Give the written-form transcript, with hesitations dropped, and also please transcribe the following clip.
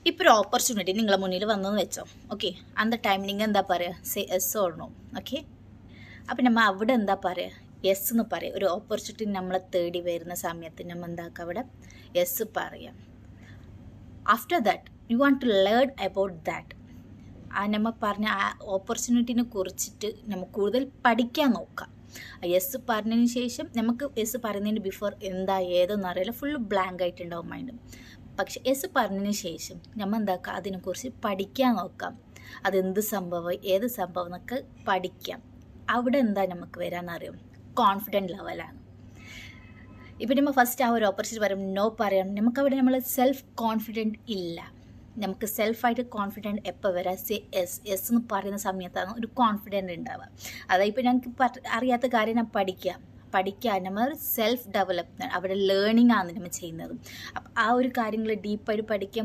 ഇപ്പോൾ ഒരു ഓപ്പർച്യൂണിറ്റി നിങ്ങളെ മുന്നിൽ വന്നെന്ന് വെച്ചോ. ഓക്കെ, അന്ത ടൈം നിങ്ങൾ എന്താ പറയുക? Say yes or no. ഓക്കെ, അപ്പം നമ്മൾ അവിടെ എന്താ പറയുക? യെസ് എന്ന് പറയും. ഒരു ഓപ്പർച്യൂണിറ്റി നമ്മളെ തേടി വരുന്ന സമയത്ത് നമ്മൾ എന്താക്കുക? അവിടെ യെസ് പറയാം. After that you want to learn about that. നമ്മൾ പറഞ്ഞ ആ ഓപ്പർച്യൂണിറ്റിനെ കുറിച്ചിട്ട് നമുക്ക് കൂടുതൽ പഠിക്കാൻ നോക്കാം. യെസ് പറഞ്ഞതിന് ശേഷം നമുക്ക് യെസ് പറയുന്നതിന് ബിഫോർ എന്താ ഏതെന്ന് അറിയില്ല, ഫുള്ള് ബ്ലാങ്ക് ആയിട്ടുണ്ടാവും മൈൻഡ്. പക്ഷെ യെസ് പറഞ്ഞതിന് ശേഷം നമ്മൾ എന്താക്കുക? അതിനെക്കുറിച്ച് പഠിക്കാൻ നോക്കാം. അതെന്ത് സംഭവം, ഏത് സംഭവം എന്നൊക്കെ പഠിക്കാം. അവിടെ എന്താ നമുക്ക് വരാമെന്നറിയാം? കോൺഫിഡൻറ്റ് ലെവലാണ്. ഇപ്പം നമ്മൾ ഫസ്റ്റ് ആ ഒരു ഓപ്പർച്യൂണിറ്റി പറയും, നോ പറയാം. നമുക്കവിടെ നമ്മൾ സെൽഫ് കോൺഫിഡൻറ്റ് ഇല്ല. നമുക്ക് സെൽഫായിട്ട് കോൺഫിഡൻറ്റ് എപ്പോൾ വരാം? Say S. എസ് എന്ന് പറയുന്ന സമയത്താണ് ഒരു കോൺഫിഡൻറ്റ് ഉണ്ടാവുക. അതായത് ഇപ്പോൾ ഞങ്ങൾക്ക് അറിയാത്ത കാര്യം ഞാൻ പഠിക്കുക നമ്മൾ സെൽഫ് ഡെവലപ്മെൻറ്റ്, അവിടെ ലേണിംഗ് ആണ് നമ്മൾ ചെയ്യുന്നത്. അപ്പം ആ ഒരു കാര്യങ്ങൾ ഡീപ്പായിട്ട് പഠിക്കാൻ